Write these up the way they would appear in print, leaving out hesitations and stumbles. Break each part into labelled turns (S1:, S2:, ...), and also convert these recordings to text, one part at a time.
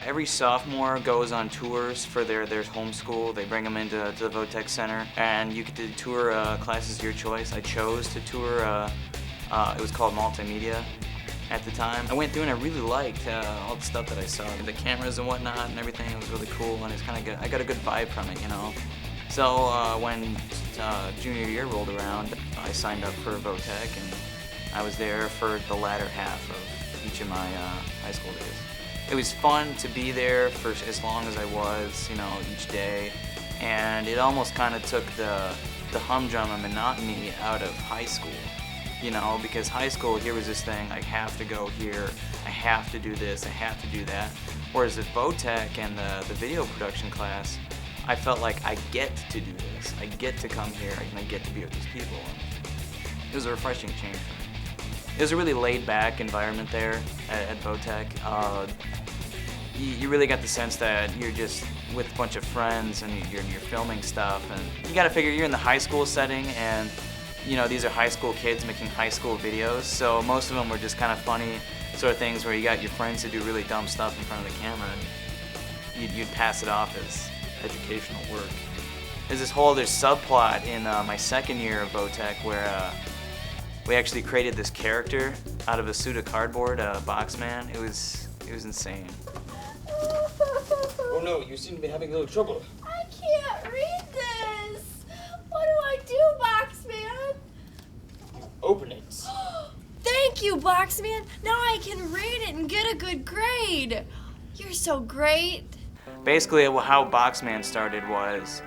S1: Every sophomore goes on tours for their homeschool. They bring them into the Vo-Tech Center, and you get to tour classes of your choice. I chose to tour, it was called multimedia at the time. I went through and I really liked all the stuff that I saw. The cameras and whatnot and everything, it was really cool, and it's kind of good. I got a good vibe from it, you know. So when junior year rolled around, I signed up for Vo-Tech, and I was there for the latter half of each of my high school days. It was fun to be there for as long as I was, you know, each day, and it almost kind of took the humdrum and monotony out of high school, you know, because high school, here was this thing, I have to go here, I have to do this, I have to do that, whereas at Vo-Tech and the video production class, I felt like I get to do this, I get to come here, and I get to be with these people. It was a refreshing change for me. It was a really laid-back environment there at Vo-Tech. You really got the sense that you're just with a bunch of friends and you're filming stuff, and you got to figure you're in the high school setting, and you know, these are high school kids making high school videos, so most of them were just kind of funny sort of things where you got your friends who do really dumb stuff in front of the camera, and you'd pass it off as educational work. There's this whole other subplot in my second year of Vo-Tech where we actually created this character out of a suit of cardboard, Boxman. It was insane.
S2: Oh no, you seem to be having a little trouble.
S3: I can't read this. What do I do, Boxman?
S2: Open it.
S3: Thank you, Boxman. Now I can read it and get a good grade. You're so great.
S1: Basically, how Boxman started was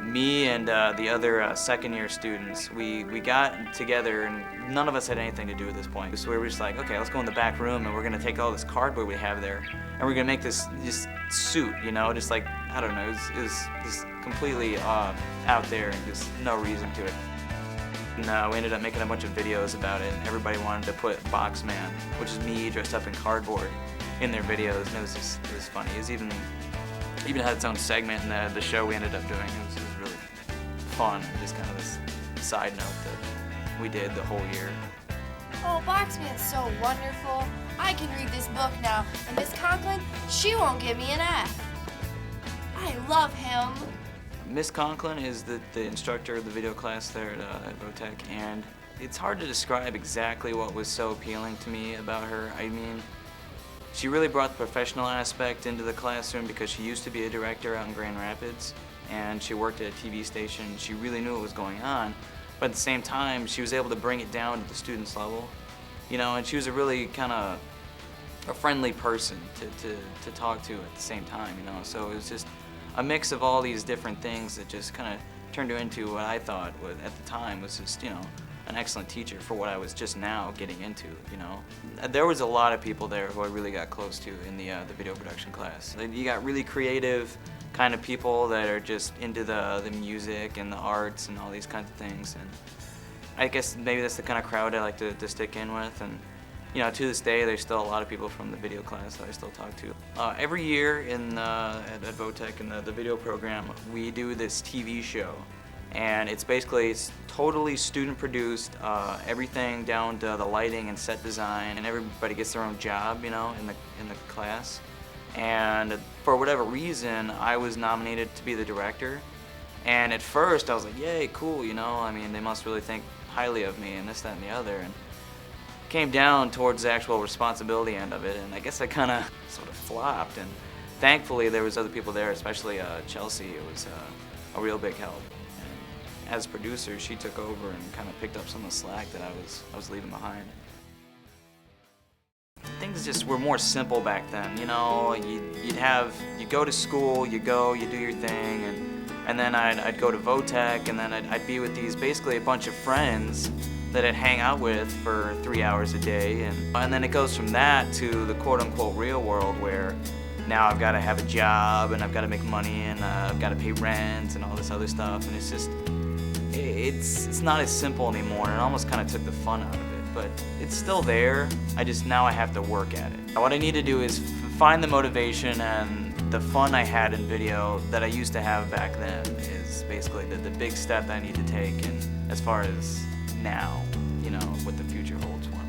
S1: me and the other second year students, we got together, and none of us had anything to do at this point. So we were just like, okay, let's go in the back room and we're gonna take all this cardboard we have there and we're gonna make this suit, you know, just like, I don't know, it was just completely out there and just no reason to it. And we ended up making a bunch of videos about it, and everybody wanted to put Boxman, which is me dressed up in cardboard, in their videos, and it was funny. It was even had its own segment in the show we ended up doing. It was really fun, just kind of this side note that we did the whole year.
S3: Oh, Boxman's so wonderful. I can read this book now, and Miss Conklin, she won't give me an F. I love him.
S1: Miss Conklin is the instructor of the video class there at Vo-Tech, and it's hard to describe exactly what was so appealing to me about her. I mean, she really brought the professional aspect into the classroom because she used to be a director out in Grand Rapids, and she worked at a TV station. She really knew what was going on, but at the same time, she was able to bring it down to the students' level, you know, and she was a really kind of a friendly person to talk to at the same time, you know, so it was just a mix of all these different things that just kind of turned her into what I thought at the time was just, you know, an excellent teacher for what I was just now getting into, you know. There was a lot of people there who I really got close to in the video production class. You got really creative kind of people that are just into the music and the arts and all these kinds of things, and I guess maybe that's the kind of crowd I like to stick in with. And you know, to this day, there's still a lot of people from the video class that I still talk to. Every year at Vo-Tech in the video program, we do this TV show. And it's totally student produced, everything down to the lighting and set design, and everybody gets their own job, you know, in the class. And for whatever reason, I was nominated to be the director. And at first, I was like, yay, cool, you know, I mean, they must really think highly of me and this, that, and the other. And came down towards the actual responsibility end of it, and I guess I kind of sort of flopped. And thankfully, there was other people there, especially Chelsea. It was a real big help. And as producer, she took over and kind of picked up some of the slack that I was leaving behind. Things just were more simple back then, you know. You go to school, you do your thing, and then I'd go to Vo-Tech, and then I'd be with basically a bunch of friends that I'd hang out with for 3 hours a day, and then it goes from that to the quote-unquote real world where now I've got to have a job and I've got to make money and I've got to pay rent and all this other stuff, and it's just it's not as simple anymore, and it almost kind of took the fun out of it. But it's still there. Now I have to work at it. What I need to do is find the motivation and the fun I had in video that I used to have back then is basically the big step that I need to take, and as far as now, you know, what the future holds for me.